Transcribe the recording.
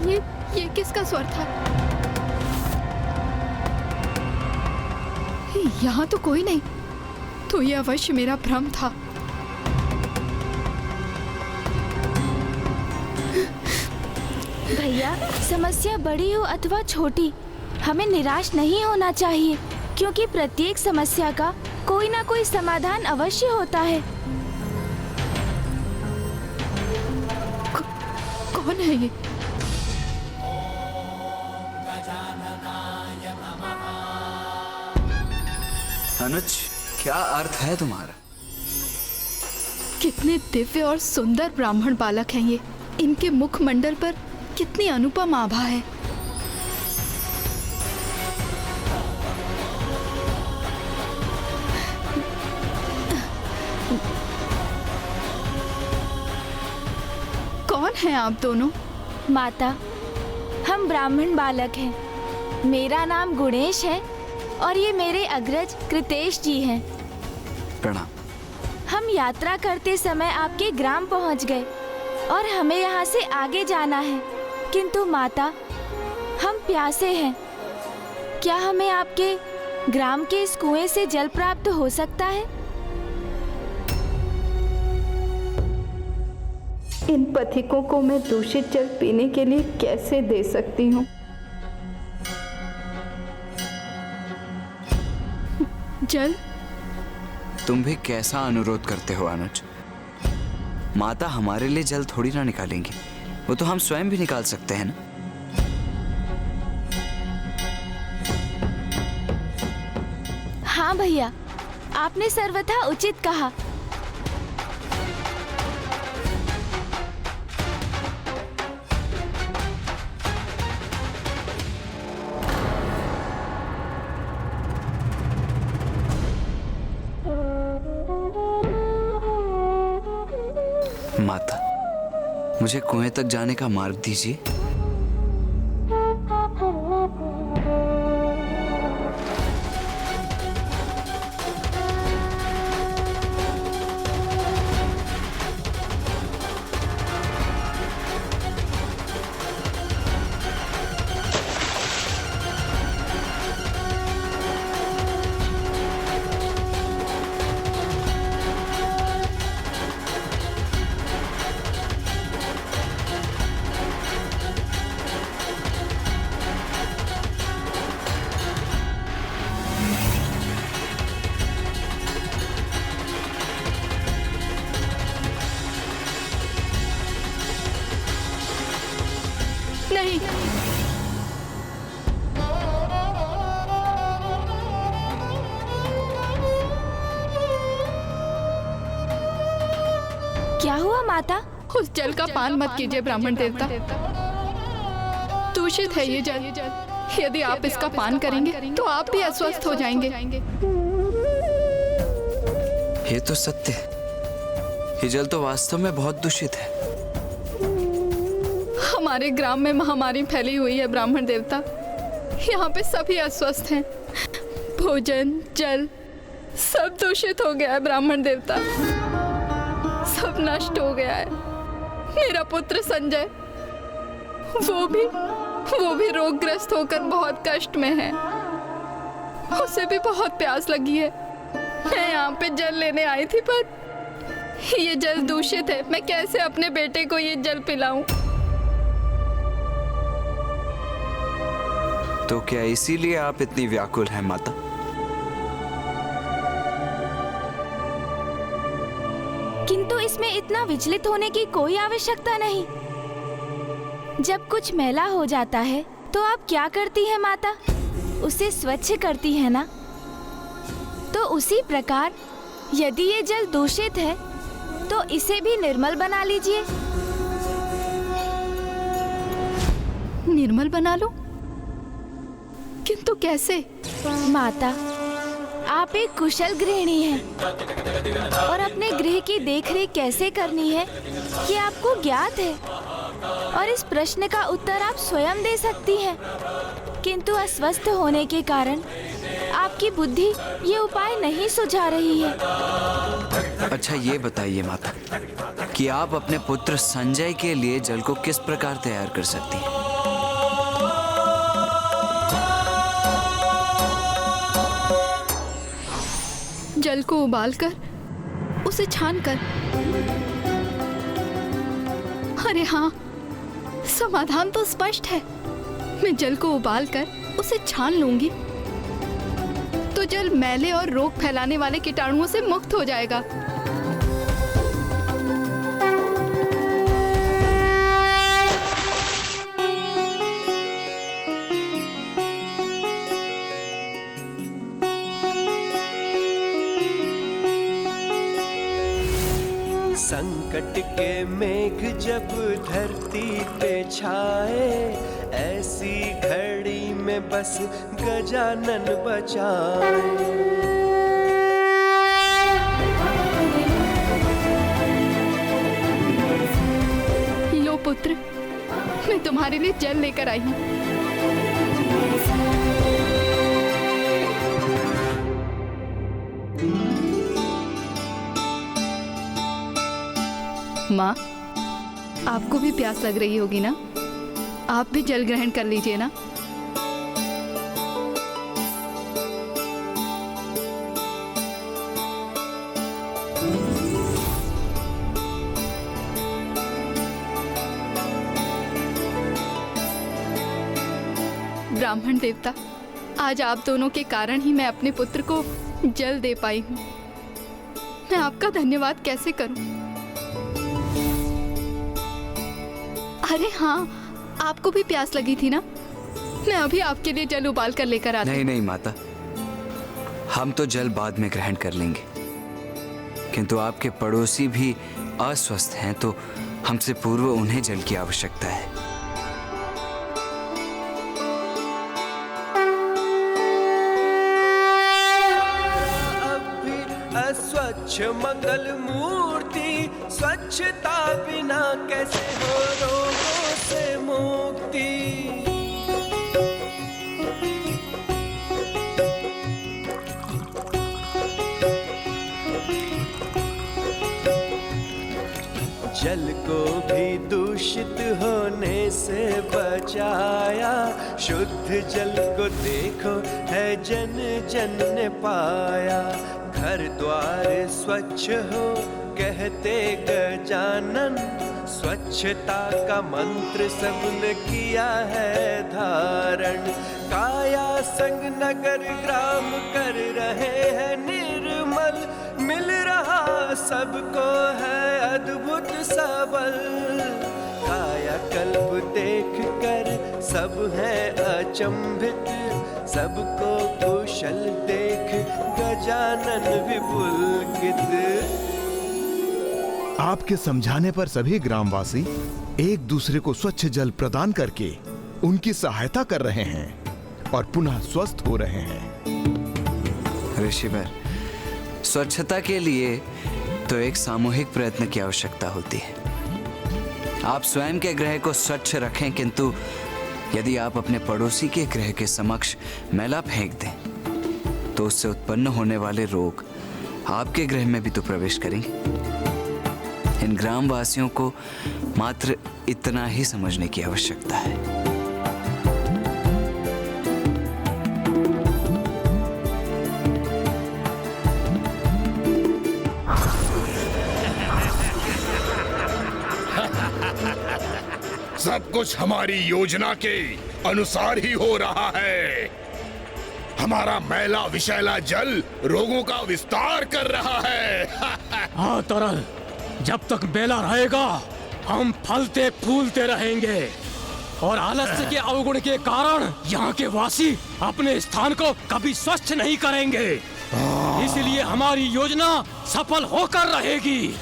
ये किसका स्वर था? यहाँ तो कोई नहीं, तो ये अवश्य मेरा भ्रम था। भैया, समस्या बड़ी हो अथवा छोटी, हमें निराश नहीं होना चाहिए, क्योंकि प्रत्येक समस्या का कोई ना कोई समाधान अवश्य होता है। कौन है ये? अनुज, क्या अर्थ है तुम्हारा? कितने दिव्य और सुंदर ब्राह्मण बालक हैं ये। इनके मुखमंडल पर कितनी अनुपम आभा है। कौन हैं आप दोनों? माता, हम ब्राह्मण बालक हैं। मेरा नाम गुणेश है और ये मेरे अग्रज कृतेश जी हैं। प्रणाम। हम यात्रा करते समय आपके ग्राम पहुंच गए और हमें यहाँ से आगे जाना है, किंतु माता, हम प्यासे हैं। क्या हमें आपके ग्राम के इस कुएं से जल प्राप्त हो सकता है? इन पथिकों को मैं दूषित जल पीने के लिए कैसे दे सकती हूँ? जल? तुम भी कैसा अनुरोध करते हो अनुज? माता हमारे लिए जल थोड़ी ना निकालेंगी, वो तो हम स्वयं भी निकाल सकते हैं ना। हाँ भैया, आपने सर्वथा उचित कहा। माता, मुझे कुएं तक जाने का मार्ग दीजिए। नहीं, क्या हुआ माता? उस जल का पान मत कीजिए ब्राह्मण देवता। दूषित है ये जल। यदि आप इसका पान करेंगे तो आप भी अस्वस्थ हो जाएंगे। ये तो सत्य है, ये जल तो वास्तव में बहुत दूषित है। हमारे ग्राम में महामारी फैली हुई है ब्राह्मण देवता। यहाँ पे सभी अस्वस्थ हैं। भोजन, जल सब दूषित हो गया है ब्राह्मण देवता। सब नष्ट हो गया है। मेरा पुत्र संजय, वो भी रोगग्रस्त होकर बहुत कष्ट में है। उसे भी बहुत प्यास लगी है। मैं यहाँ पे जल लेने आई थी, पर ये जल दूषित है। मैं कैसे अपने बेटे को ये जल पिलाऊं? तो क्या इसीलिए आप इतनी व्याकुल हैं माता? किंतु इसमें इतना विचलित होने की कोई आवश्यकता नहीं। जब कुछ मैला हो जाता है तो आप क्या करती हैं माता? उसे स्वच्छ करती है ना? तो उसी प्रकार यदि ये जल दूषित है तो इसे भी निर्मल बना लीजिए। निर्मल बना लो? किंतु कैसे? माता, आप एक कुशल गृहिणी हैं और अपने गृह की देखरेख कैसे करनी है ये आपको ज्ञात है, और इस प्रश्न का उत्तर आप स्वयं दे सकती हैं। किंतु अस्वस्थ होने के कारण आपकी बुद्धि ये उपाय नहीं सुझा रही है। अच्छा ये बताइए माता कि आप अपने पुत्र संजय के लिए जल को किस प्रकार तैयार कर सकती हैं? जल को उबालकर उसे छान कर। अरे हाँ, समाधान तो स्पष्ट है। मैं जल को उबालकर उसे छान लूंगी तो जल मैले और रोग फैलाने वाले कीटाणुओं से मुक्त हो जाएगा। संकट के मेघ जब धरती पे छाए, ऐसी घड़ी में बस गजानन बचाए। लो पुत्र, मैं तुम्हारे लिए जल लेकर आई हूँ। माँ, आपको भी प्यास लग रही होगी ना? आप भी जल ग्रहण कर लीजिए ना। ब्राह्मण देवता, आज आप दोनों के कारण ही मैं अपने पुत्र को जल दे पाई हूँ। मैं आपका धन्यवाद कैसे करूँ? अरे हाँ, आपको भी प्यास लगी थी ना? मैं अभी आपके लिए जल उबाल कर लेकर आती हूँ। नहीं माता, हम तो जल बाद में ग्रहण कर लेंगे, किंतु आपके पड़ोसी भी अस्वस्थ हैं, तो हमसे पूर्व उन्हें जल की आवश्यकता है। अस्वच्छ मंगल मूर्ति, स्वच्छता बिना कैसे हो रोगों से मुक्ति। जल को भी दूषित होने से बचाया, शुद्ध जल को देखो है जन जन ने पाया। घर द्वार स्वच्छ हो कहते गजानन, स्वच्छता का मंत्र सबने किया है धारण। काया संग नगर ग्राम कर रहे हैं निर्मल, मिल रहा सबको है अद्भुत सबल। काया कल्प देख कर सब है अचंभित, सबको कुशल देख गजानन विपुलकित। आपके समझाने पर सभी ग्रामवासी एक दूसरे को स्वच्छ जल प्रदान करके उनकी सहायता कर रहे हैं और पुनः स्वस्थ हो रहे हैं। ऋषिवर, स्वच्छता के लिए तो एक सामूहिक प्रयत्न की आवश्यकता होती है। आप स्वयं के गृह को स्वच्छ रखें, किंतु यदि आप अपने पड़ोसी के गृह के समक्ष मैला फेंक दें तो उससे उत्पन्न होने वाले रोग आपके गृह में भी तो प्रवेश करेंगे। इन ग्रामवासियों को मात्र इतना ही समझने की आवश्यकता है। सब कुछ हमारी योजना के अनुसार ही हो रहा है। हमारा मैला विषैला जल रोगों का विस्तार कर रहा है। हाँ तरल, जब तक बेला रहेगा हम फलते फूलते रहेंगे और आलस्य के अवगुण के कारण यहाँ के वासी अपने स्थान को कभी स्वच्छ नहीं करेंगे। इसलिए हमारी योजना सफल होकर रहेगी।